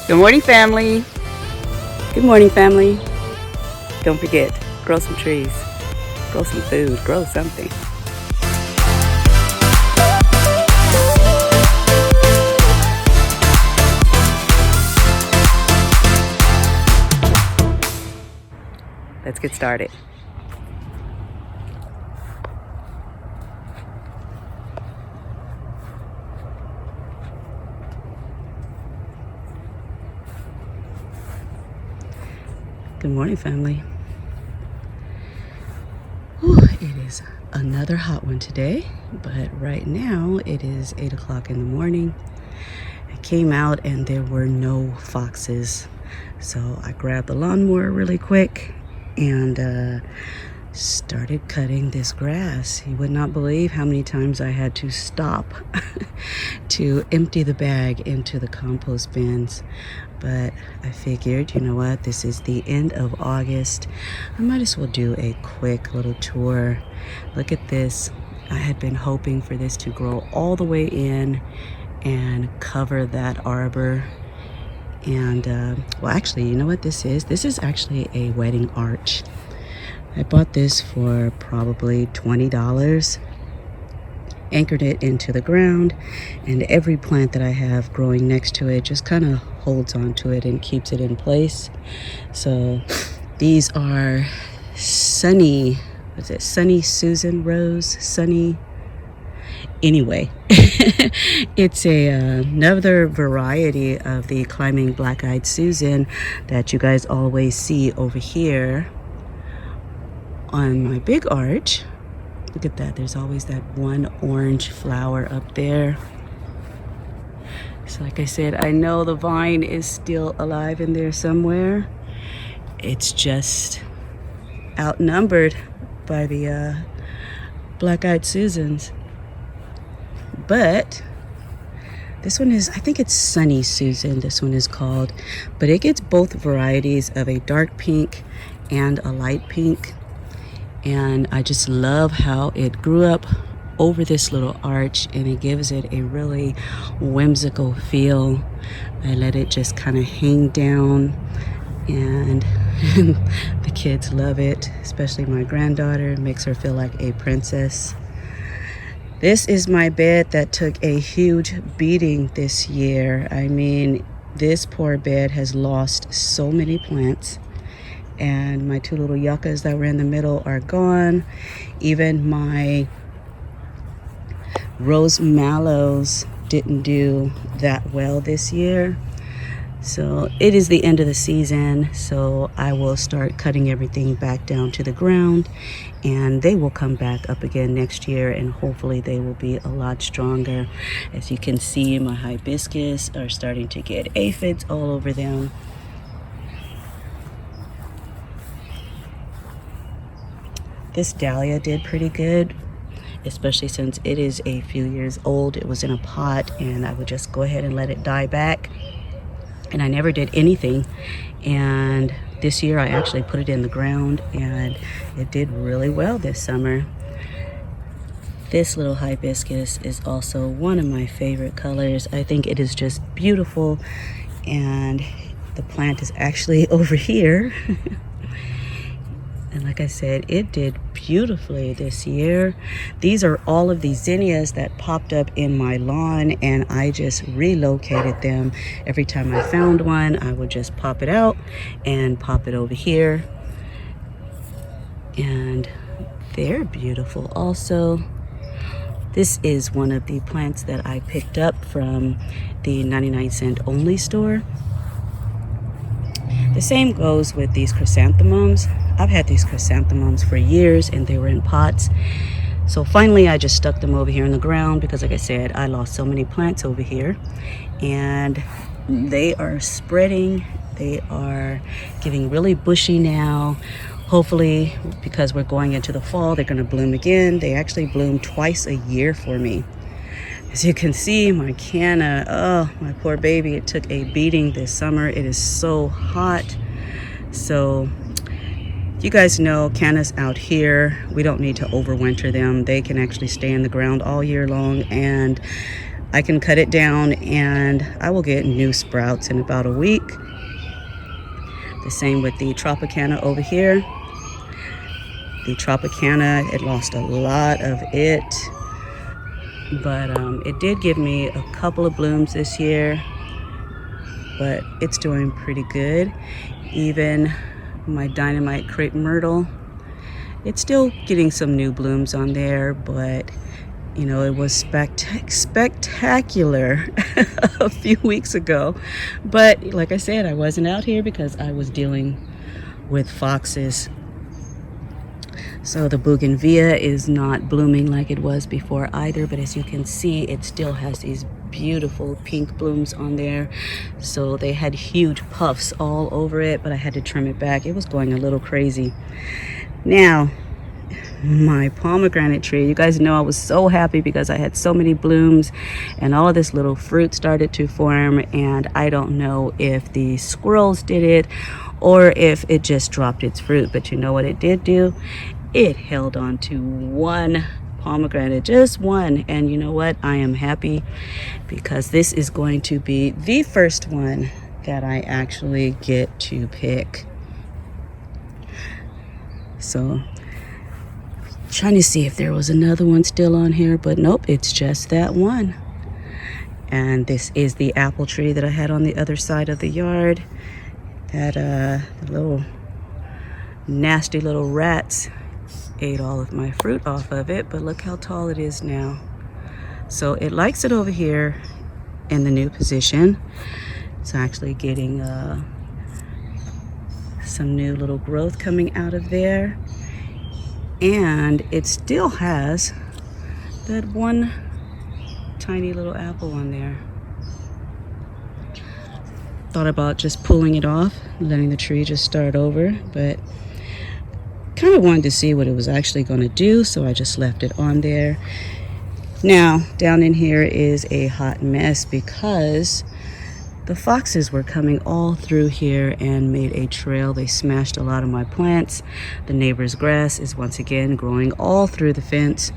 Good morning, family. Good morning, family. Don't forget, grow some trees, grow some food, grow something. Let's get started. Good morning, family. Whew, it is another hot one today, but right now it is 8 o'clock in the morning. I came out and there were no foxes, so I grabbed the lawnmower really quick and started cutting this grass. You would not believe how many times I had to stop to empty the bag into the compost bins. But I figured, you know what, this is the end of August. I might as well do a quick little tour. Look at this. I had been hoping for this to grow all the way in and cover that arbor. And well, actually, you know what this is? This is actually a wedding arch. I bought this for probably $20, anchored it into the ground, and every plant that I have growing next to it just kind of holds onto it and keeps it in place. So these are Sunny Susan Rose? Sunny. Anyway, it's another variety of the climbing black-eyed Susan that you guys always see over here on my big arch. Look at that, there's always that one orange flower up there. So like I said, I know the vine is still alive in there somewhere. It's just outnumbered by the black-eyed Susans. But this one is, I think it's Sunny Susan, this one is called. But it gets both varieties of a dark pink and a light pink. And I just love how it grew up over this little arch, and it gives it a really whimsical feel. I let it just kind of hang down, and the kids love it, especially my granddaughter. It makes her feel like a princess. This is my bed that took a huge beating this year. I mean, this poor bed has lost so many plants. And my two little yuccas that were in the middle are gone. Even my rose mallows didn't do that well this year. So it is the end of the season, so I will start cutting everything back down to the ground, and they will come back up again next year, and hopefully they will be a lot stronger. As you can see, my hibiscus are starting to get aphids all over them. This dahlia did pretty good, especially since it is a few years old. It was in a pot, and I would just go ahead and let it die back. And I never did anything. And this year I actually put it in the ground, and it did really well this summer. This little hibiscus is also one of my favorite colors. I think it is just beautiful. And the plant is actually over here. And like I said, it did beautifully this year. These are all of the zinnias that popped up in my lawn, and I just relocated them. Every time I found one, I would just pop it out and pop it over here. And they're beautiful also. This is one of the plants that I picked up from the 99-cent only store. The same goes with these chrysanthemums. I've had these chrysanthemums for years, and they were in pots. So finally I just stuck them over here in the ground because, like I said, I lost so many plants over here. And they are spreading. They are getting really bushy now. Hopefully, because we're going into the fall, they're going to bloom again. They actually bloom twice a year for me. As you can see, my canna, oh, my poor baby, it took a beating this summer. It is so hot. So you guys know cannas out here, we don't need to overwinter them. They can actually stay in the ground all year long, and I can cut it down and I will get new sprouts in about a week. The same with the Tropicana over here. The Tropicana, it lost a lot of it, but it did give me a couple of blooms this year, but it's doing pretty good. Even my dynamite crepe myrtle, it's still getting some new blooms on there, but you know, it was spectacular a few weeks ago. But like I said, I wasn't out here because I was dealing with foxes. So the bougainvillea is not blooming like it was before either, but as you can see, it still has these beautiful pink blooms on there. So they had huge puffs all over it, but I had to trim it back. It was going a little crazy. Now, my pomegranate tree, you guys know I was so happy because I had so many blooms and all of this little fruit started to form, and I don't know if the squirrels did it or if it just dropped its fruit, but you know what it did do? It held on to one pomegranate, just one, and you know what? I am happy because this is going to be the first one that I actually get to pick. So trying to see if there was another one still on here, but nope, it's just that one. And this is the apple tree that I had on the other side of the yard that little nasty little rats ate all of my fruit off of it, but look how tall it is now. So it likes it over here in the new position. It's actually getting some new little growth coming out of there. And it still has that one tiny little apple on there. Thought about just pulling it off, letting the tree just start over, but kind of wanted to see what it was actually going to do, so I just left it on there. Now, down in here is a hot mess because the foxes were coming all through here and made a trail. They smashed a lot of my plants. The neighbor's grass is once again growing all through the fence.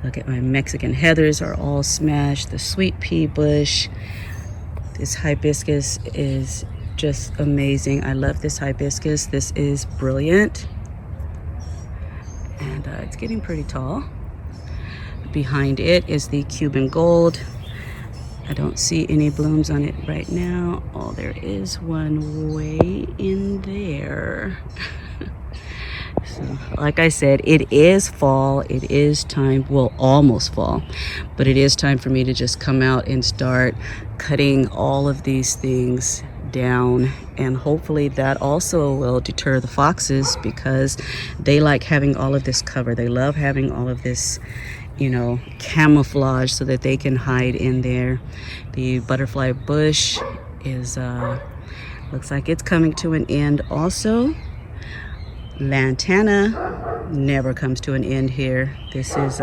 Look at my Mexican heathers are all smashed. The sweet pea bush. This hibiscus is just amazing. I love this hibiscus. This is brilliant. And it's getting pretty tall. Behind it is the Cuban gold. I don't see any blooms on it right now. Oh, there is one way in there. So, like I said, it is fall. It is time, well, almost fall. But it is time for me to just come out and start cutting all of these things down. And hopefully that also will deter the foxes because they like having all of this cover. They love having all of this, you know, camouflage so that they can hide in there. The butterfly bush is looks like it's coming to an end also. Lantana never comes to an end here. This is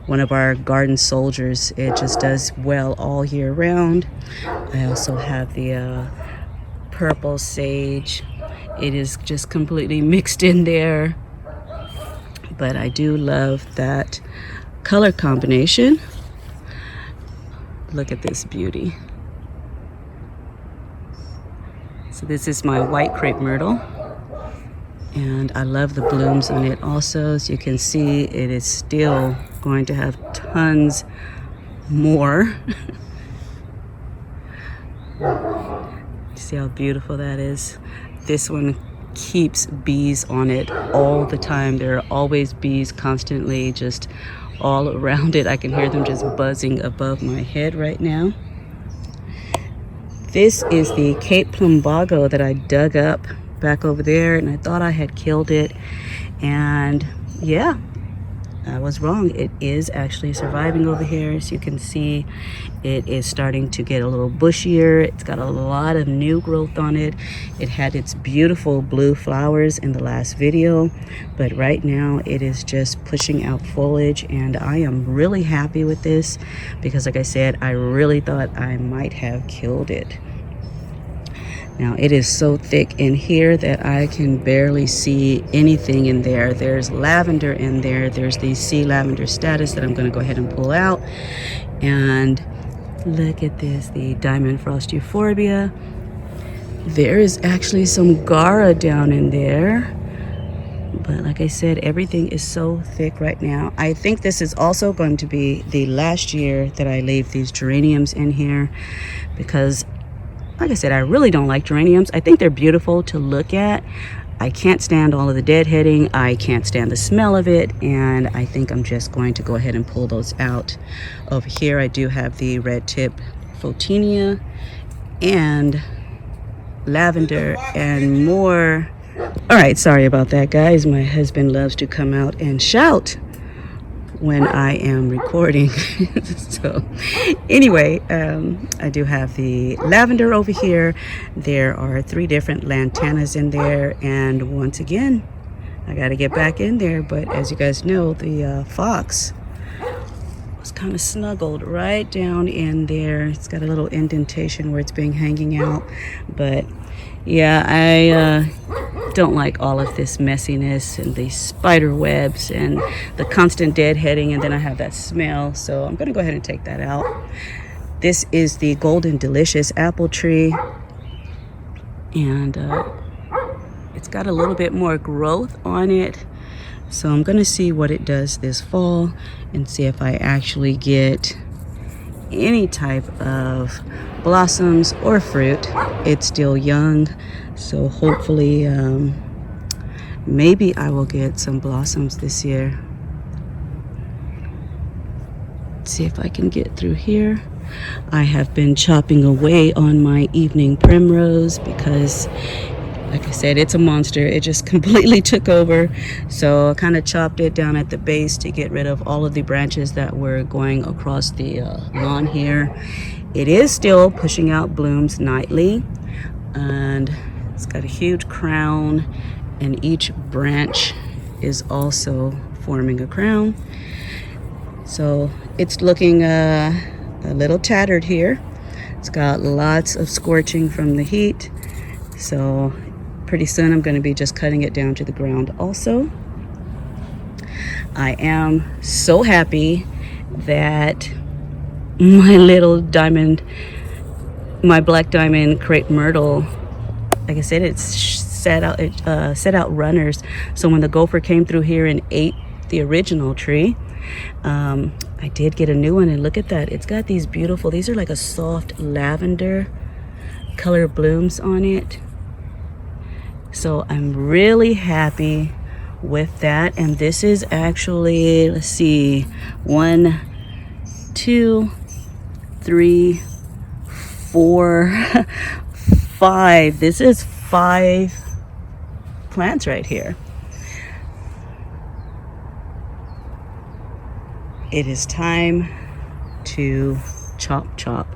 one of our garden soldiers. It just does well all year round. I also have the purple sage. It is just completely mixed in there, but I do love that color combination. Look at this beauty. So this is my white crepe myrtle, and I love the blooms on it also. As you can see, it is still going to have tons more. See how beautiful that is? This one keeps bees on it all the time. There are always bees constantly just all around it. I can hear them just buzzing above my head right now. This is the Cape Plumbago that I dug up back over there, and I thought I had killed it, and yeah, I was wrong. It is actually surviving over here. As you can see, it is starting to get a little bushier. It's got a lot of new growth on it. It had its beautiful blue flowers in the last video, but right now it is just pushing out foliage, and I am really happy with this because, like I said, I really thought I might have killed it. Now it is so thick in here that I can barely see anything in there. There's lavender in there. There's the sea lavender status that I'm going to go ahead and pull out. And look at this, the diamond frost euphorbia. There is actually some gara down in there. But like I said, everything is so thick right now. I think this is also going to be the last year that I leave these geraniums in here, because like I said, I really don't like geraniums. I think they're beautiful to look at. I can't stand all of the deadheading. I can't stand the smell of it. And I think I'm just going to go ahead and pull those out. Over here, I do have the red tip photinia and lavender and more. All right, sorry about that, guys. My husband loves to come out and shout when I am recording. So anyway, I do have the lavender over here. There are 3 different lantanas in there, and once again I got to get back in there. But as you guys know, the fox was kind of snuggled right down in there. It's got a little indentation where it's been hanging out. But yeah, I don't like all of this messiness and the spider webs and the constant deadheading, and then I have that smell. So I'm going to go ahead and take that out. This is the Golden Delicious apple tree, and it's got a little bit more growth on it. So I'm going to see what it does this fall and see if I actually get any type of blossoms or fruit. It's still young, so hopefully maybe I will get some blossoms this year. Let's see if I can get through here. I have been chopping away on my evening primrose because, like I said, it's a monster. It just completely took over. So I kind of chopped it down at the base to get rid of all of the branches that were going across the lawn here. It is still pushing out blooms nightly, and it's got a huge crown, and each branch is also forming a crown. So it's looking a little tattered here. It's got lots of scorching from the heat. So pretty soon I'm going to be just cutting it down to the ground also. I am so happy that my little diamond, my black diamond crepe myrtle, like I said, it's set out runners. So when the gopher came through here and ate the original tree, I did get a new one, and look at that. It's got these beautiful, these are like a soft lavender color blooms on it. So I'm really happy with that. And this is actually, let's see, 1, 2, 3, 4, 5. This is 5 plants right here. It is time to chop.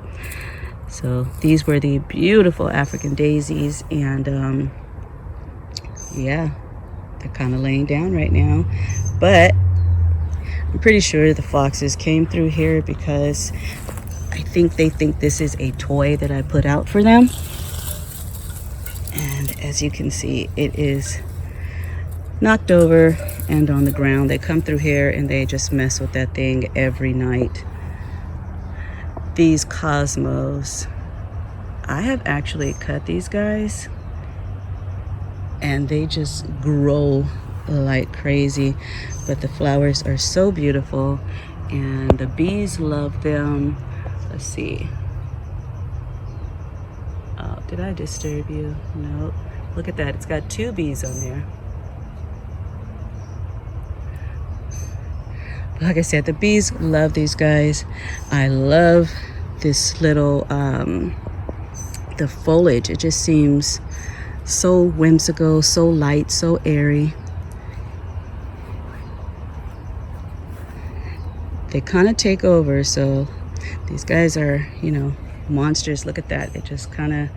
So these were the beautiful African daisies, and yeah, they're kind of laying down right now. But I'm pretty sure the foxes came through here because I think they think this is a toy that I put out for them. And as you can see, it is knocked over and on the ground. They come through here and they just mess with that thing every night. These cosmos, I have actually cut these guys, and they just grow like crazy. But the flowers are so beautiful, and the bees love them. Let's see. Oh, did I disturb you? No. Look at that. It's got 2 bees on there. Like I said, the bees love these guys. I love this little, the foliage. It just seems so whimsical, so light, so airy. They kind of take over, so these guys are, you know, monsters. Look at that. It just kind of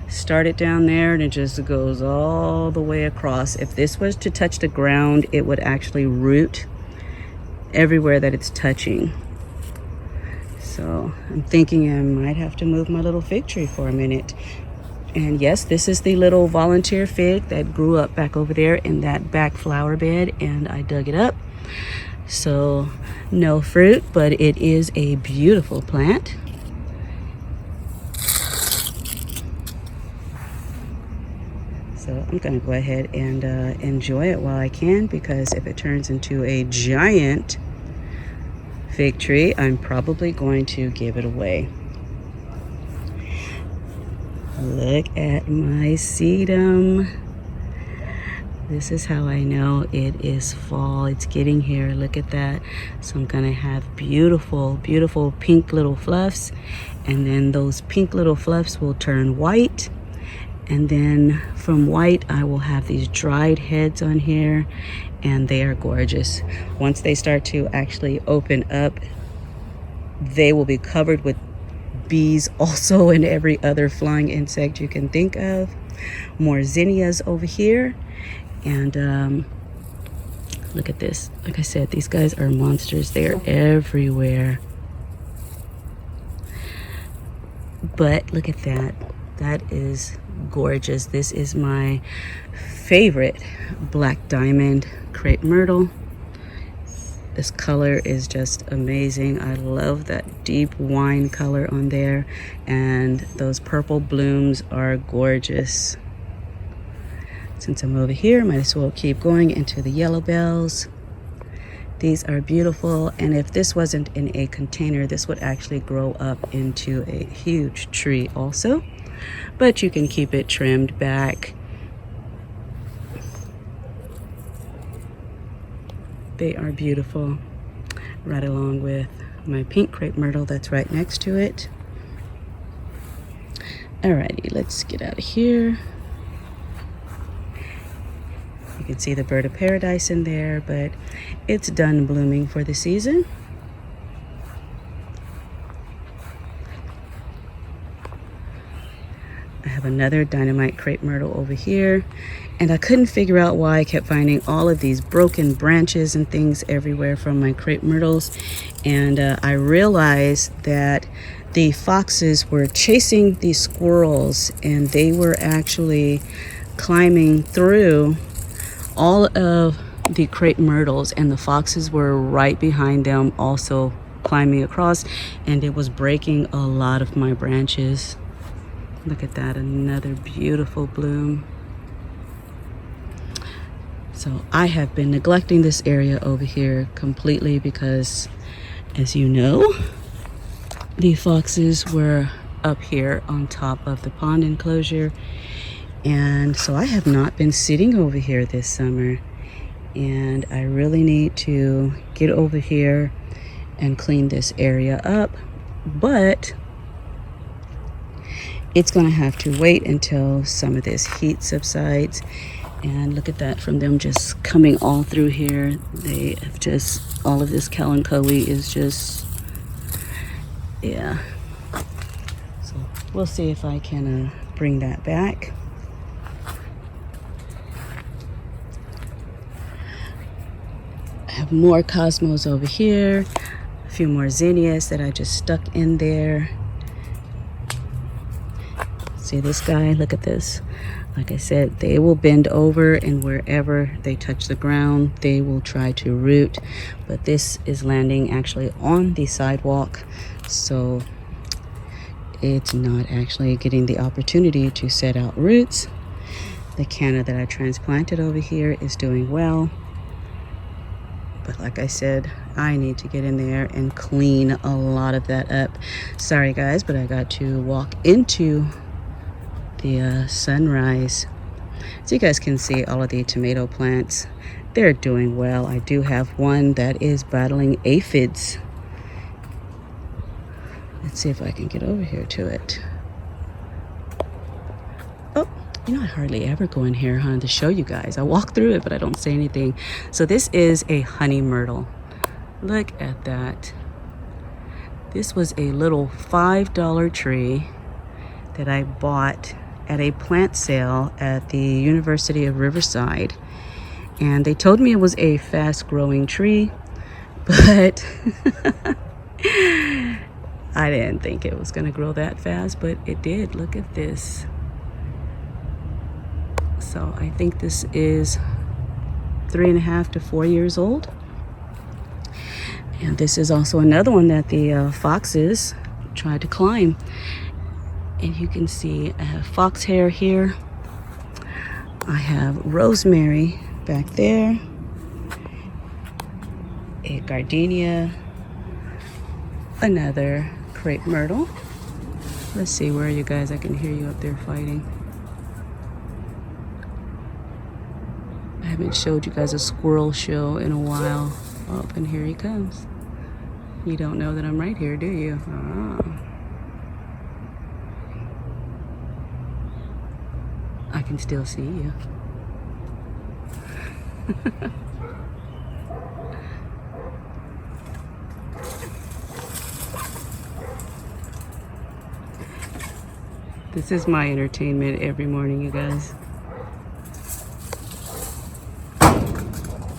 started down there and it just goes all the way across. If this was to touch the ground, it would actually root everywhere that it's touching. So I'm thinking I might have to move my little fig tree for a minute, And yes, this is the little volunteer fig that grew up back over there in that back flower bed, and I dug it up. So no fruit, but it is a beautiful plant. So I'm gonna go ahead and enjoy it while I can, because if it turns into a giant fig tree, I'm probably going to give it away. Look at my sedum. This is how I know it is fall. It's getting here. Look at that. So I'm gonna have beautiful, beautiful pink little fluffs, and then those pink little fluffs will turn white, and then from white I will have these dried heads on here, and they are gorgeous. Once they start to actually open up, they will be covered with bees also, and every other flying insect you can think of. More zinnias over here. And look at this. Like I said, these guys are monsters. They're everywhere. But look at that. That is gorgeous. This is my favorite black diamond crepe myrtle. This color is just amazing. I love that deep wine color on there, and those purple blooms are gorgeous. Since I'm over here, might as well keep going into the yellow bells. These are beautiful, and if this wasn't in a container, this would actually grow up into a huge tree also, but you can keep it trimmed back. They are beautiful, right along with my pink crepe myrtle that's right next to it. Alrighty, let's get out of here. You can see the bird of paradise in there, but it's done blooming for the season. I have another dynamite crepe myrtle over here, and I couldn't figure out why I kept finding all of these broken branches and things everywhere from my crepe myrtles. And I realized that the foxes were chasing these squirrels, and they were actually climbing through all of the crepe myrtles, and the foxes were right behind them also climbing across, and it was breaking a lot of my branches. Look at that, another beautiful bloom. So I have been neglecting this area over here completely because, as you know, the foxes were up here on top of the pond enclosure. And so I have not been sitting over here this summer, and I really need to get over here and clean this area up, but it's gonna have to wait until some of this heat subsides. And look at that, from them just coming all through here. They have just, all of this kalanchoe is just, yeah. So we'll see if I can bring that back. I have more cosmos over here, a few more zinnias that I just stuck in there. See this guy? Look at this. Like I said, they will bend over, and wherever they touch the ground, they will try to root. But this is landing actually on the sidewalk, so it's not actually getting the opportunity to set out roots. The canna that I transplanted over here is doing well. But like I said, I need to get in there and clean a lot of that up. Sorry guys, but I got to walk into the sunrise. So you guys can see all of the tomato plants. They're doing well. I do have one that is battling aphids. Let's see if I can get over here to it. Oh, you know, I hardly ever go in here, to show you guys. I walk through it, but I don't say anything. So this is a honey myrtle. Look at that. This was a little $5 tree that I bought at a plant sale at the University of Riverside. And they told me it was a fast-growing tree, but I didn't think it was going to grow that fast, but it did. Look at this. So I think this is 3.5 to 4 years old. And this is also another one that the foxes tried to climb. And you can see I have fox hair here. I have rosemary back there. A gardenia. Another crepe myrtle. Let's see, where are you guys? I can hear you up there fighting. I haven't showed you guys a squirrel show in a while. Oh, and here he comes. You don't know that I'm right here, do you? Ah. I can still see you. This is my entertainment every morning, you guys.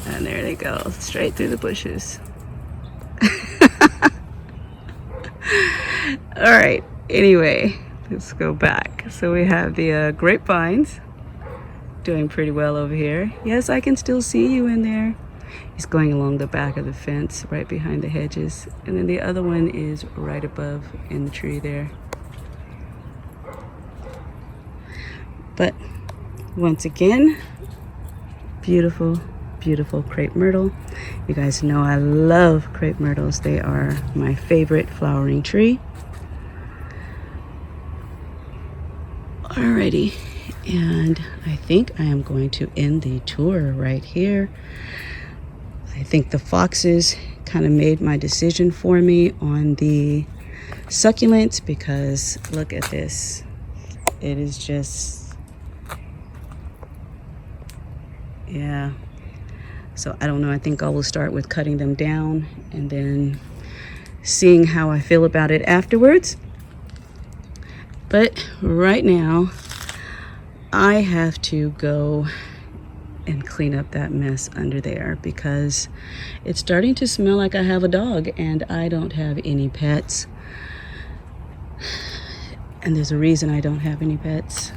And there they go, straight through the bushes. All right, anyway, let's go back. So we have the grapevines doing pretty well over here. Yes, I can still see you in there. He's going along the back of the fence, right behind the hedges. And then the other one is right above in the tree there. But once again, beautiful, beautiful crepe myrtle. You guys know I love crepe myrtles. They are my favorite flowering tree. Alrighty, and I think I am going to end the tour right here. I think the foxes kind of made my decision for me on the succulents, because look at this. It is just, yeah. So I don't know, I think I will start with cutting them down and then seeing how I feel about it afterwards. But right now, I have to go and clean up that mess under there, because it's starting to smell like I have a dog and I don't have any pets. And there's a reason I don't have any pets.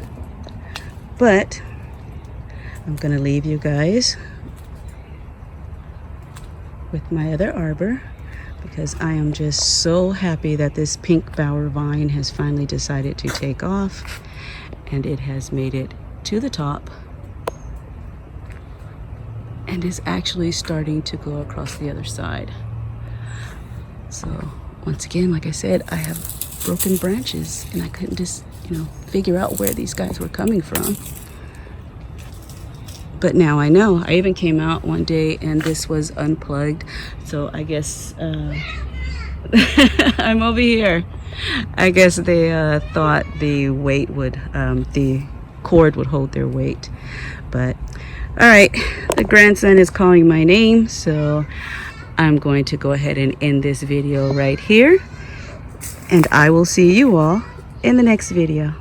But I'm gonna leave you guys with my other arbor, because I am just so happy that this pink bower vine has finally decided to take off, and it has made it to the top and is actually starting to go across the other side. So once again, like I said, I have broken branches and I couldn't just, figure out where these guys were coming from. But now I know. I even came out one day and this was unplugged. So I guess I'm over here. I guess they thought the weight would, the cord would hold their weight. But all right, the grandson is calling my name, so I'm going to go ahead and end this video right here. And I will see you all in the next video.